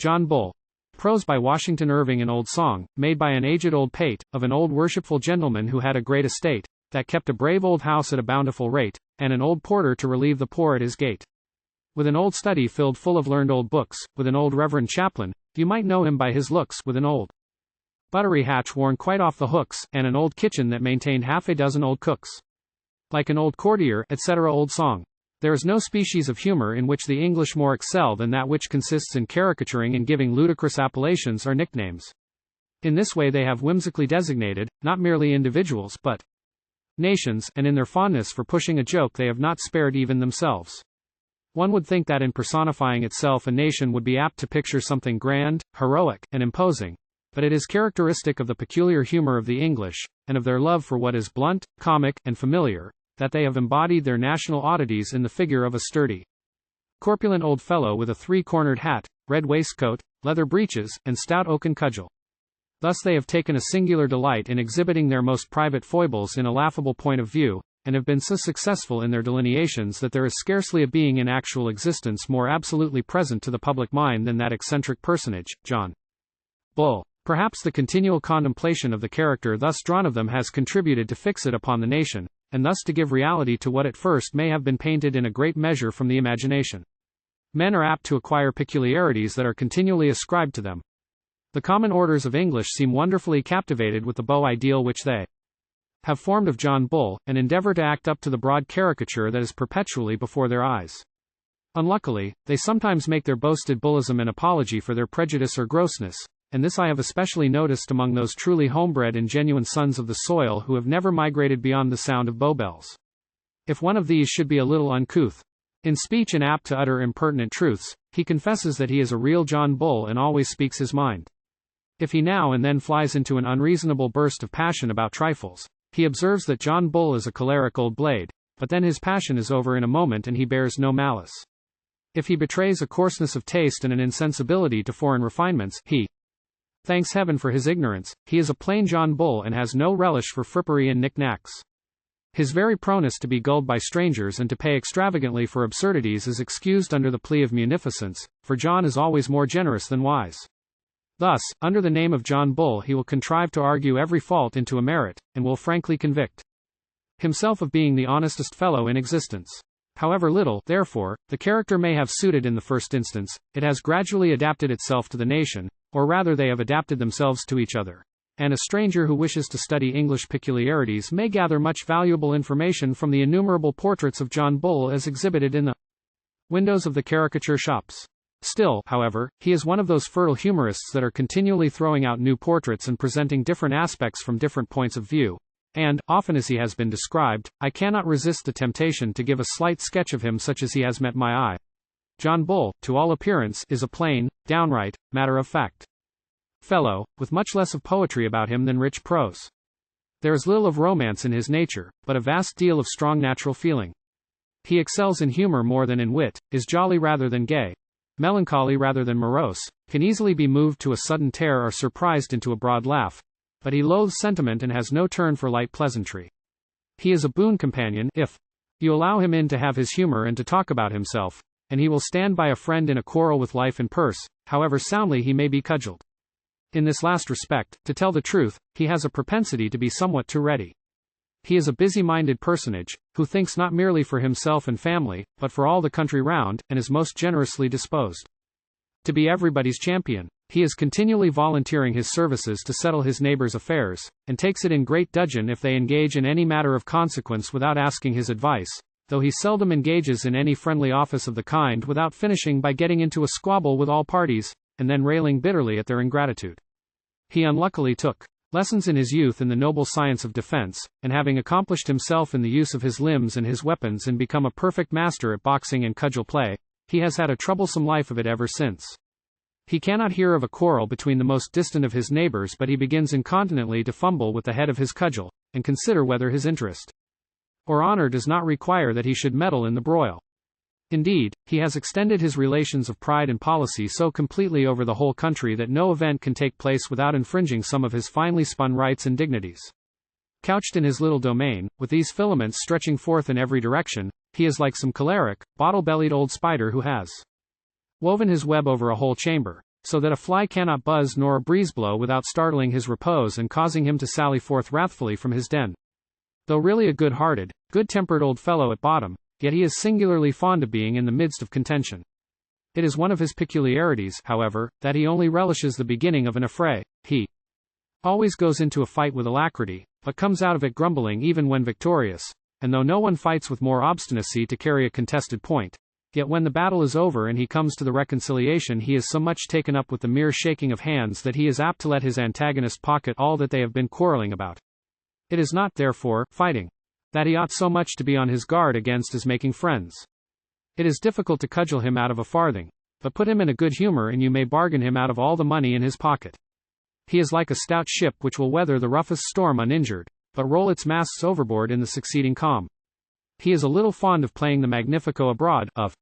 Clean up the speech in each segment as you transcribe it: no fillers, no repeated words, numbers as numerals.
John Bull. Prose by Washington Irving. An old song, made by an aged old pate, of an old worshipful gentleman who had a great estate, that kept a brave old house at a bountiful rate, and an old porter to relieve the poor at his gate. With an old study filled full of learned old books, with an old reverend chaplain, you might know him by his looks, with an old buttery-hatch worn quite off the hooks, and an old kitchen that maintained half a dozen old cooks. Like an old courtier, etc. Old song. There is no species of humor in which the English more excel than that which consists in caricaturing and giving ludicrous appellations or nicknames. In this way they have whimsically designated, not merely individuals but nations, and in their fondness for pushing a joke they have not spared even themselves. One would think that in personifying itself a nation would be apt to picture something grand, heroic, and imposing, but it is characteristic of the peculiar humor of the English, and of their love for what is blunt, comic, and familiar, that they have embodied their national oddities in the figure of a sturdy, corpulent old fellow with a three-cornered hat, red waistcoat, leather breeches, and stout oaken cudgel. Thus they have taken a singular delight in exhibiting their most private foibles in a laughable point of view, and have been so successful in their delineations that there is scarcely a being in actual existence more absolutely present to the public mind than that eccentric personage, John Bull. Perhaps the continual contemplation of the character thus drawn of them has contributed to fix it upon the nation, and thus to give reality to what at first may have been painted in a great measure from the imagination. Men are apt to acquire peculiarities that are continually ascribed to them. The common orders of English seem wonderfully captivated with the beau ideal which they have formed of John Bull, and endeavor to act up to the broad caricature that is perpetually before their eyes. Unluckily, they sometimes make their boasted bullism an apology for their prejudice or grossness, and this I have especially noticed among those truly homebred and genuine sons of the soil who have never migrated beyond the sound of bow bells. If one of these should be a little uncouth in speech and apt to utter impertinent truths, he confesses that he is a real John Bull and always speaks his mind. If he now and then flies into an unreasonable burst of passion about trifles, he observes that John Bull is a choleric old blade, but then his passion is over in a moment and he bears no malice. If he betrays a coarseness of taste and an insensibility to foreign refinements, he thanks heaven for his ignorance. He is a plain John Bull and has no relish for frippery and knick-knacks. His very proneness to be gulled by strangers and to pay extravagantly for absurdities is excused under the plea of munificence, for John is always more generous than wise. Thus, under the name of John Bull he will contrive to argue every fault into a merit, and will frankly convict himself of being the honestest fellow in existence. However little, therefore, the character may have suited in the first instance, it has gradually adapted itself to the nation, or rather they have adapted themselves to each other. And a stranger who wishes to study English peculiarities may gather much valuable information from the innumerable portraits of John Bull as exhibited in the windows of the caricature shops. Still, however, he is one of those fertile humorists that are continually throwing out new portraits and presenting different aspects from different points of view. And, often as he has been described, I cannot resist the temptation to give a slight sketch of him such as he has met my eye. John Bull, to all appearance, is a plain, downright, matter-of-fact fellow, with much less of poetry about him than rich prose. There is little of romance in his nature, but a vast deal of strong natural feeling. He excels in humor more than in wit, is jolly rather than gay, melancholy rather than morose, can easily be moved to a sudden terror or surprised into a broad laugh, but he loathes sentiment and has no turn for light pleasantry. He is a boon companion, if you allow him in to have his humor and to talk about himself, and he will stand by a friend in a quarrel with life and purse, however soundly he may be cudgeled. In this last respect, to tell the truth, he has a propensity to be somewhat too ready. He is a busy-minded personage, who thinks not merely for himself and family, but for all the country round, and is most generously disposed to be everybody's champion. He is continually volunteering his services to settle his neighbors' affairs, and takes it in great dudgeon if they engage in any matter of consequence without asking his advice, though he seldom engages in any friendly office of the kind without finishing by getting into a squabble with all parties, and then railing bitterly at their ingratitude. He unluckily took lessons in his youth in the noble science of defense, and having accomplished himself in the use of his limbs and his weapons and become a perfect master at boxing and cudgel play, he has had a troublesome life of it ever since. He cannot hear of a quarrel between the most distant of his neighbors, but he begins incontinently to fumble with the head of his cudgel, and consider whether his interest or honor does not require that he should meddle in the broil. Indeed, he has extended his relations of pride and policy so completely over the whole country that no event can take place without infringing some of his finely spun rights and dignities. Couched in his little domain, with these filaments stretching forth in every direction, he is like some choleric, bottle-bellied old spider who has woven his web over a whole chamber, so that a fly cannot buzz nor a breeze blow without startling his repose and causing him to sally forth wrathfully from his den. Though really a good-hearted, good-tempered old fellow at bottom, yet he is singularly fond of being in the midst of contention. It is one of his peculiarities, however, that he only relishes the beginning of an affray. He always goes into a fight with alacrity, but comes out of it grumbling even when victorious, and though no one fights with more obstinacy to carry a contested point, yet when the battle is over and he comes to the reconciliation, he is so much taken up with the mere shaking of hands that he is apt to let his antagonist pocket all that they have been quarreling about. It is not, therefore, fighting that he ought so much to be on his guard against as making friends. It is difficult to cudgel him out of a farthing, but put him in a good humor and you may bargain him out of all the money in his pocket. He is like a stout ship which will weather the roughest storm uninjured, but roll its masts overboard in the succeeding calm. He is a little fond of playing the magnifico abroad, of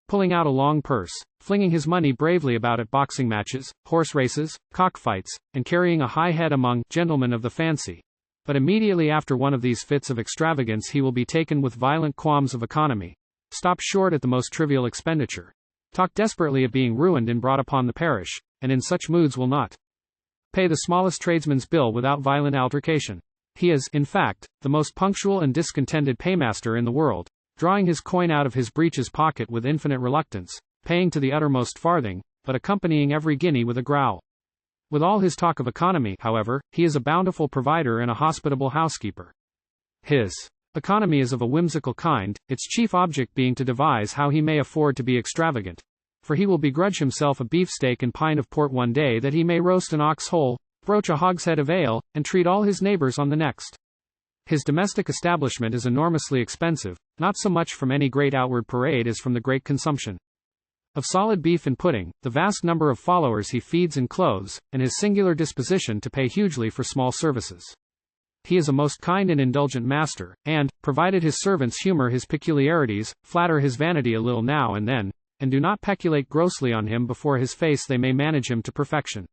pulling out a long purse, flinging his money bravely about at boxing matches, horse races, cockfights, and carrying a high head among gentlemen of the fancy. But immediately after one of these fits of extravagance he will be taken with violent qualms of economy, stop short at the most trivial expenditure, talk desperately of being ruined and brought upon the parish, and in such moods will not pay the smallest tradesman's bill without violent altercation. He is, in fact, the most punctual and discontented paymaster in the world, drawing his coin out of his breeches pocket with infinite reluctance, paying to the uttermost farthing, but accompanying every guinea with a growl. With all his talk of economy, however, he is a bountiful provider and a hospitable housekeeper. His economy is of a whimsical kind, its chief object being to devise how he may afford to be extravagant. For he will begrudge himself a beefsteak and pint of port one day that he may roast an ox whole, broach a hogshead of ale, and treat all his neighbors on the next. His domestic establishment is enormously expensive, not so much from any great outward parade as from the great consumption of solid beef and pudding, the vast number of followers he feeds and clothes, and his singular disposition to pay hugely for small services. He is a most kind and indulgent master, and, provided his servants humor his peculiarities, flatter his vanity a little now and then, and do not peculate grossly on him before his face, they may manage him to perfection.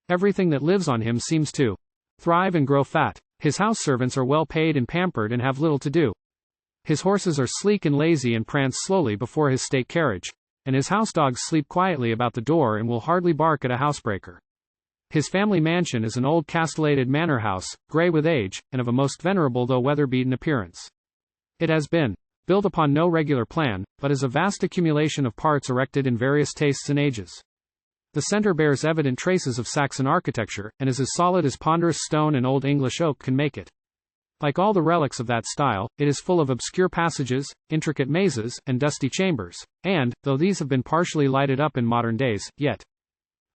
Everything that lives on him seems to thrive and grow fat. His house servants are well paid and pampered and have little to do. His horses are sleek and lazy and prance slowly before his state carriage, and his house dogs sleep quietly about the door and will hardly bark at a housebreaker. His family mansion is an old castellated manor house, grey with age, and of a most venerable though weather-beaten appearance. It has been built upon no regular plan, but is a vast accumulation of parts erected in various tastes and ages. The centre bears evident traces of Saxon architecture, and is as solid as ponderous stone and Old English oak can make it. Like all the relics of that style, it is full of obscure passages, intricate mazes, and dusty chambers, and, though these have been partially lighted up in modern days, yet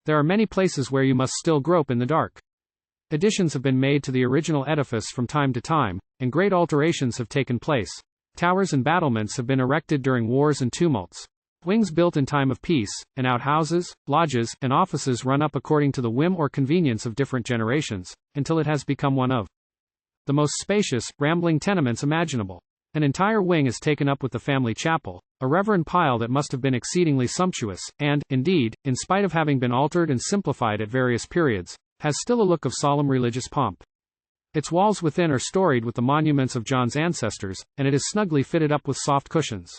there are many places where you must still grope in the dark. Additions have been made to the original edifice from time to time, and great alterations have taken place. Towers and battlements have been erected during wars and tumults. Wings built in time of peace, and outhouses, lodges, and offices run up according to the whim or convenience of different generations, until it has become one of the most spacious, rambling tenements imaginable. An entire wing is taken up with the family chapel, a reverend pile that must have been exceedingly sumptuous, and, indeed, in spite of having been altered and simplified at various periods, has still a look of solemn religious pomp. Its walls within are storied with the monuments of John's ancestors, and it is snugly fitted up with soft cushions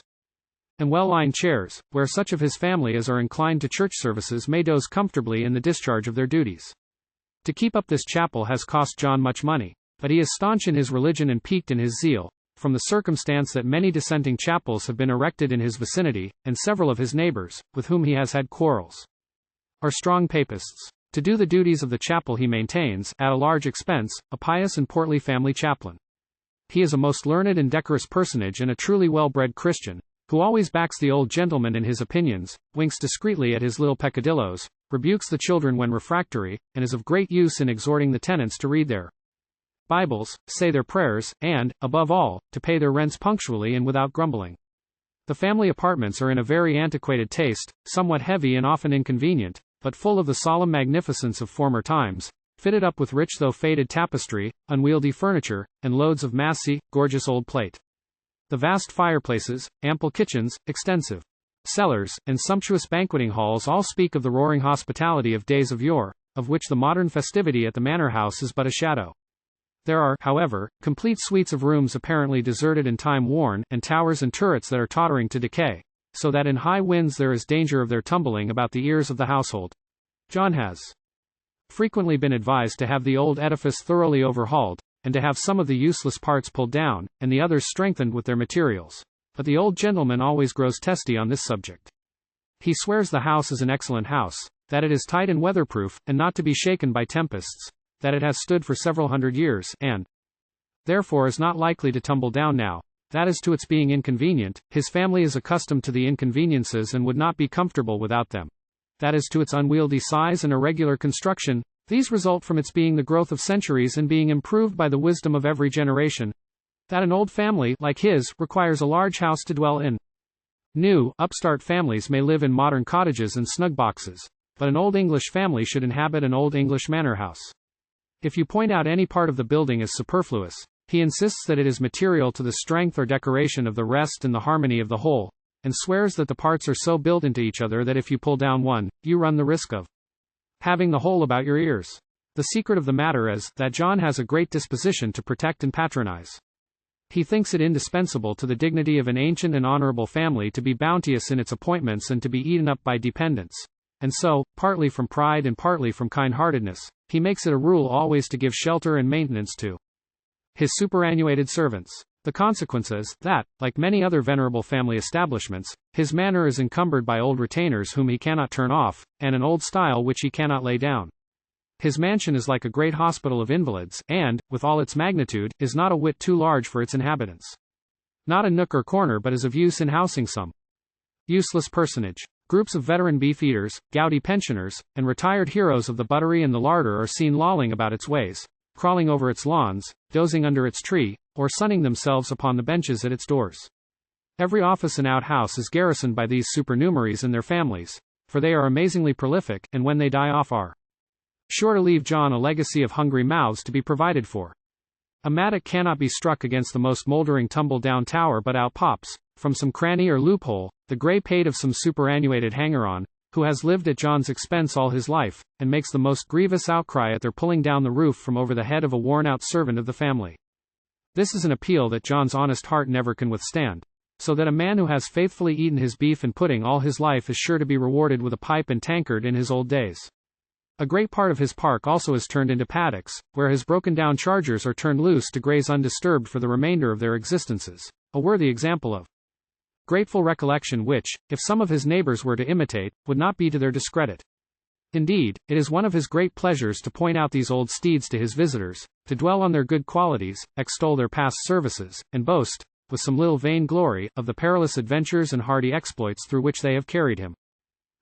and well-lined chairs, where such of his family as are inclined to church services may doze comfortably in the discharge of their duties. To keep up this chapel has cost John much money, but he is staunch in his religion and piqued in his zeal, from the circumstance that many dissenting chapels have been erected in his vicinity, and several of his neighbors, with whom he has had quarrels, are strong papists. To do the duties of the chapel he maintains, at a large expense, a pious and portly family chaplain. He is a most learned and decorous personage and a truly well-bred Christian, who always backs the old gentleman in his opinions, winks discreetly at his little peccadilloes, rebukes the children when refractory, and is of great use in exhorting the tenants to read their Bibles, say their prayers, and, above all, to pay their rents punctually and without grumbling. The family apartments are in a very antiquated taste, somewhat heavy and often inconvenient, but full of the solemn magnificence of former times, fitted up with rich though faded tapestry, unwieldy furniture, and loads of massy, gorgeous old plate. The vast fireplaces, ample kitchens, extensive cellars, and sumptuous banqueting halls all speak of the roaring hospitality of days of yore, of which the modern festivity at the manor house is but a shadow. There are, however, complete suites of rooms apparently deserted and time-worn, and towers and turrets that are tottering to decay, so that in high winds there is danger of their tumbling about the ears of the household. John has frequently been advised to have the old edifice thoroughly overhauled, and to have some of the useless parts pulled down, and the others strengthened with their materials. But the old gentleman always grows testy on this subject. He swears the house is an excellent house, that it is tight and weatherproof, and not to be shaken by tempests, that it has stood for several hundred years, and therefore is not likely to tumble down now. That is to its being inconvenient, his family is accustomed to the inconveniences and would not be comfortable without them. That is to its unwieldy size and irregular construction, these result from its being the growth of centuries and being improved by the wisdom of every generation. That an old family, like his, requires a large house to dwell in. New, upstart families may live in modern cottages and snug boxes, but an old English family should inhabit an old English manor house. If you point out any part of the building as superfluous, he insists that it is material to the strength or decoration of the rest and the harmony of the whole, and swears that the parts are so built into each other that if you pull down one, you run the risk of having the whole about your ears. The secret of the matter is that John has a great disposition to protect and patronize. He thinks it indispensable to the dignity of an ancient and honorable family to be bounteous in its appointments and to be eaten up by dependents. And so, partly from pride and partly from kind-heartedness, he makes it a rule always to give shelter and maintenance to his superannuated servants. The consequence is that, like many other venerable family establishments, his manor is encumbered by old retainers whom he cannot turn off, and an old style which he cannot lay down. His mansion is like a great hospital of invalids, and, with all its magnitude, is not a whit too large for its inhabitants. Not a nook or corner but is of use in housing some useless personage. Groups of veteran beef-eaters, gouty pensioners, and retired heroes of the buttery and the larder are seen lolling about its ways, crawling over its lawns, dozing under its tree, or sunning themselves upon the benches at its doors. Every office and outhouse is garrisoned by these supernumeraries and their families, for they are amazingly prolific, and when they die off are sure to leave John a legacy of hungry mouths to be provided for. A mattock cannot be struck against the most mouldering tumble-down tower but out pops, from some cranny or loophole, the grey pate of some superannuated hanger-on, who has lived at John's expense all his life, and makes the most grievous outcry at their pulling down the roof from over the head of a worn-out servant of the family. This is an appeal that John's honest heart never can withstand, so that a man who has faithfully eaten his beef and pudding all his life is sure to be rewarded with a pipe and tankard in his old days. A great part of his park also is turned into paddocks, where his broken-down chargers are turned loose to graze undisturbed for the remainder of their existences, a worthy example of grateful recollection which, if some of his neighbors were to imitate, would not be to their discredit. Indeed, it is one of his great pleasures to point out these old steeds to his visitors, to dwell on their good qualities, extol their past services, and boast, with some little vain glory, of the perilous adventures and hardy exploits through which they have carried him.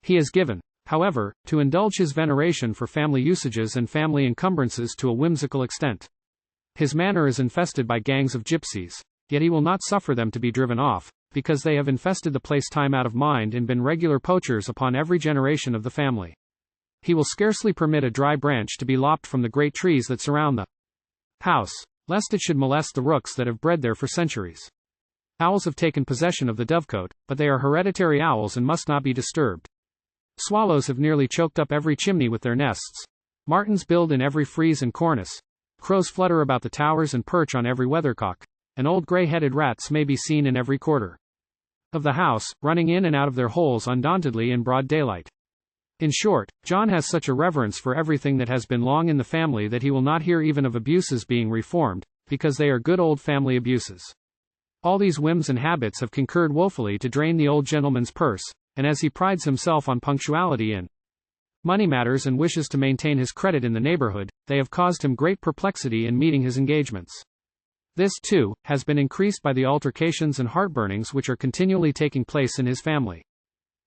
He has given, however, to indulge his veneration for family usages and family encumbrances to a whimsical extent. His manor is infested by gangs of gypsies, yet he will not suffer them to be driven off, because they have infested the place time out of mind and been regular poachers upon every generation of the family. He will scarcely permit a dry branch to be lopped from the great trees that surround the house, lest it should molest the rooks that have bred there for centuries. Owls have taken possession of the dovecote, but they are hereditary owls and must not be disturbed. Swallows have nearly choked up every chimney with their nests. Martins build in every frieze and cornice. Crows flutter about the towers and perch on every weathercock, and old grey-headed rats may be seen in every quarter of the house, running in and out of their holes undauntedly in broad daylight. In short, John has such a reverence for everything that has been long in the family that he will not hear even of abuses being reformed, because they are good old family abuses. All these whims and habits have concurred woefully to drain the old gentleman's purse, and as he prides himself on punctuality in money matters and wishes to maintain his credit in the neighborhood, they have caused him great perplexity in meeting his engagements. This, too, has been increased by the altercations and heartburnings which are continually taking place in his family.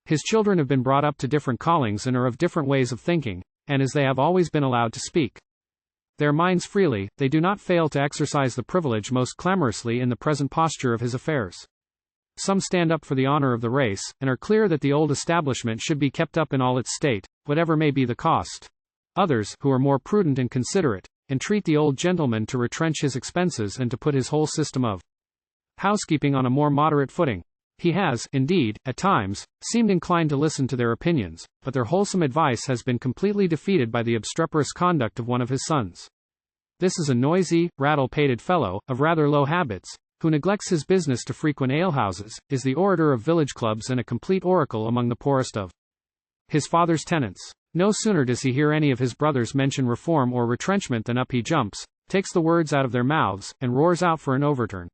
His children have been brought up to different callings and are of different ways of thinking, and as they have always been allowed to speak their minds freely, they do not fail to exercise the privilege most clamorously in the present posture of his affairs. Some stand up for the honor of the race, and are clear that the old establishment should be kept up in all its state, whatever may be the cost. Others, who are more prudent and considerate, entreat the old gentleman to retrench his expenses and to put his whole system of housekeeping on a more moderate footing. He has, indeed, at times, seemed inclined to listen to their opinions, but their wholesome advice has been completely defeated by the obstreperous conduct of one of his sons. This is a noisy, rattle-pated fellow, of rather low habits, who neglects his business to frequent alehouses, is the orator of village clubs and a complete oracle among the poorest of his father's tenants. No sooner does he hear any of his brothers mention reform or retrenchment than up he jumps, takes the words out of their mouths, and roars out for an overturn.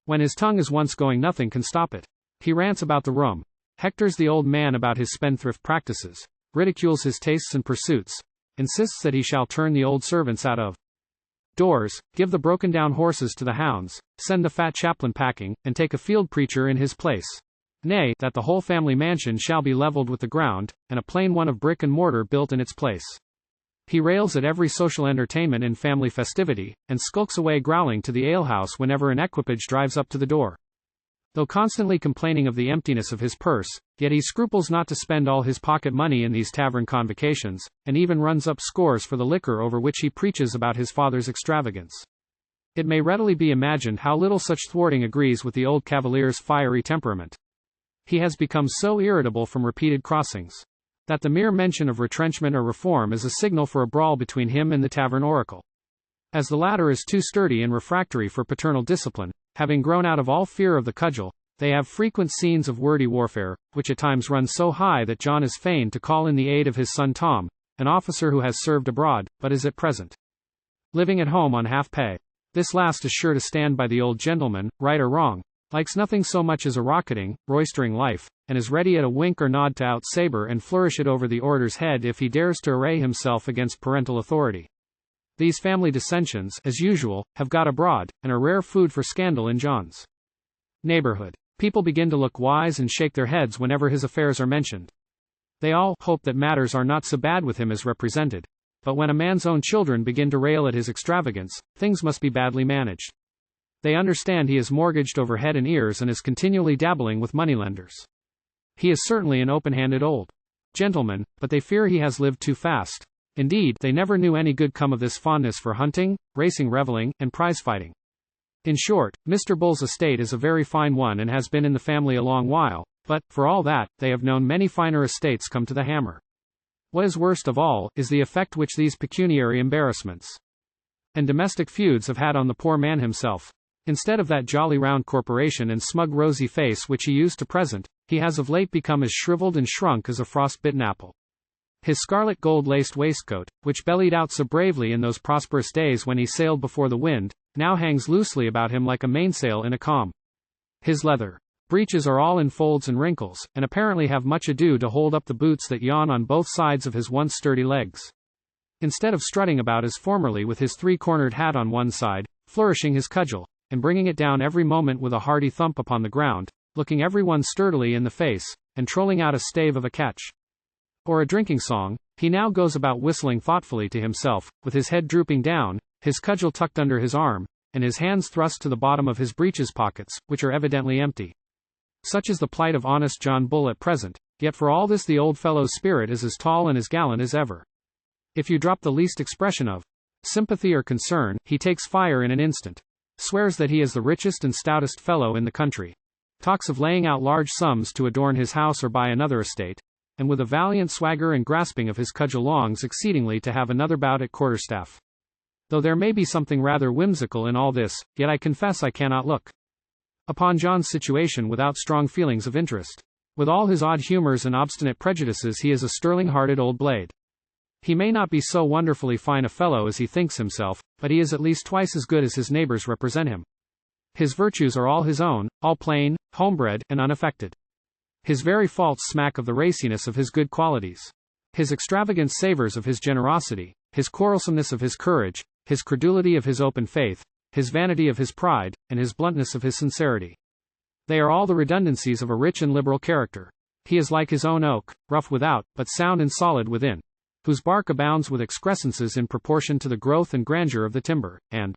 When his tongue is once going, nothing can stop it. He rants about the room, hectors the old man about his spendthrift practices, ridicules his tastes and pursuits, insists that he shall turn the old servants out of doors, give the broken-down horses to the hounds, send the fat chaplain packing, and take a field preacher in his place. Nay, that the whole family mansion shall be leveled with the ground, and a plain one of brick and mortar built in its place. He rails at every social entertainment and family festivity, and skulks away growling to the alehouse whenever an equipage drives up to the door. Though constantly complaining of the emptiness of his purse, yet he scruples not to spend all his pocket money in these tavern convocations, and even runs up scores for the liquor over which he preaches about his father's extravagance. It may readily be imagined how little such thwarting agrees with the old cavalier's fiery temperament. He has become so irritable from repeated crossings, that the mere mention of retrenchment or reform is a signal for a brawl between him and the tavern oracle. As the latter is too sturdy and refractory for paternal discipline, having grown out of all fear of the cudgel, they have frequent scenes of wordy warfare, which at times run so high that John is fain to call in the aid of his son Tom, an officer who has served abroad, but is at present living at home on half pay. This last is sure to stand by the old gentleman, right or wrong, likes nothing so much as a rocketing, roistering life, and is ready at a wink or nod to out-sabre and flourish it over the orator's head if he dares to array himself against parental authority. These family dissensions, as usual, have got abroad, and are rare food for scandal in John's neighborhood. People begin to look wise and shake their heads whenever his affairs are mentioned. They all hope that matters are not so bad with him as represented. But when a man's own children begin to rail at his extravagance, things must be badly managed. They understand he is mortgaged over head and ears and is continually dabbling with moneylenders. He is certainly an open-handed old gentleman, but they fear he has lived too fast. Indeed, they never knew any good come of this fondness for hunting, racing, reveling, and prize-fighting. In short, Mr. Bull's estate is a very fine one and has been in the family a long while, but, for all that, they have known many finer estates come to the hammer. What is worst of all, is the effect which these pecuniary embarrassments and domestic feuds have had on the poor man himself. Instead of that jolly round corporation and smug rosy face which he used to present, he has of late become as shriveled and shrunk as a frost-bitten apple. His scarlet gold-laced waistcoat, which bellied out so bravely in those prosperous days when he sailed before the wind, now hangs loosely about him like a mainsail in a calm. His leather breeches are all in folds and wrinkles, and apparently have much ado to hold up the boots that yawn on both sides of his once sturdy legs. Instead of strutting about as formerly with his three-cornered hat on one side, flourishing his cudgel, and bringing it down every moment with a hearty thump upon the ground, looking everyone sturdily in the face, and trolling out a stave of a catch or a drinking song, he now goes about whistling thoughtfully to himself, with his head drooping down, his cudgel tucked under his arm, and his hands thrust to the bottom of his breeches pockets, which are evidently empty. Such is the plight of honest John Bull at present, yet for all this the old fellow's spirit is as tall and as gallant as ever. If you drop the least expression of sympathy or concern, he takes fire in an instant. Swears that he is the richest and stoutest fellow in the country. Talks of laying out large sums to adorn his house or buy another estate, and with a valiant swagger and grasping of his cudgel longs exceedingly to have another bout at quarterstaff. Though there may be something rather whimsical in all this, yet I confess I cannot look upon John's situation without strong feelings of interest. With all his odd humors and obstinate prejudices, he is a sterling-hearted old blade. He may not be so wonderfully fine a fellow as he thinks himself, but he is at least twice as good as his neighbors represent him. His virtues are all his own, all plain, homebred, and unaffected. His very faults smack of the raciness of his good qualities. His extravagance savors of his generosity, his quarrelsomeness of his courage, his credulity of his open faith, his vanity of his pride, and his bluntness of his sincerity. They are all the redundancies of a rich and liberal character. He is like his own oak, rough without, but sound and solid within, whose bark abounds with excrescences in proportion to the growth and grandeur of the timber, and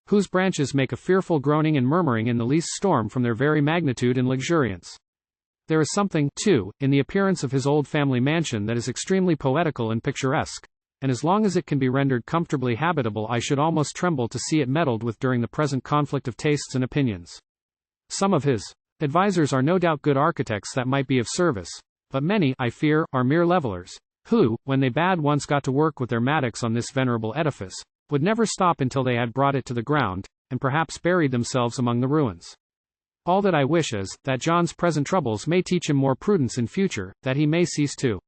whose branches make a fearful groaning and murmuring in the least storm from their very magnitude and luxuriance. There is something, too, in the appearance of his old family mansion that is extremely poetical and picturesque, and as long as it can be rendered comfortably habitable I should almost tremble to see it meddled with during the present conflict of tastes and opinions. Some of his advisers are no doubt good architects that might be of service, but many, I fear, are mere levelers, who, when they bad once got to work with their mattocks on this venerable edifice, would never stop until they had brought it to the ground, and perhaps buried themselves among the ruins. All that I wish is, that John's present troubles may teach him more prudence in future, that he may cease to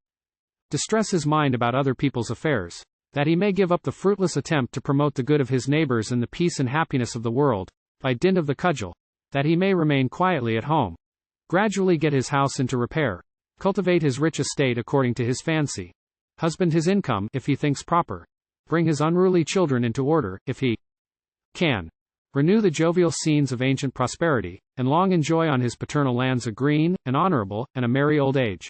distress his mind about other people's affairs, that he may give up the fruitless attempt to promote the good of his neighbors and the peace and happiness of the world, by dint of the cudgel, that he may remain quietly at home, gradually get his house into repair, cultivate his rich estate according to his fancy, husband his income if he thinks proper, bring his unruly children into order, if he can, renew the jovial scenes of ancient prosperity, and long enjoy on his paternal lands a green, an honorable, and a merry old age.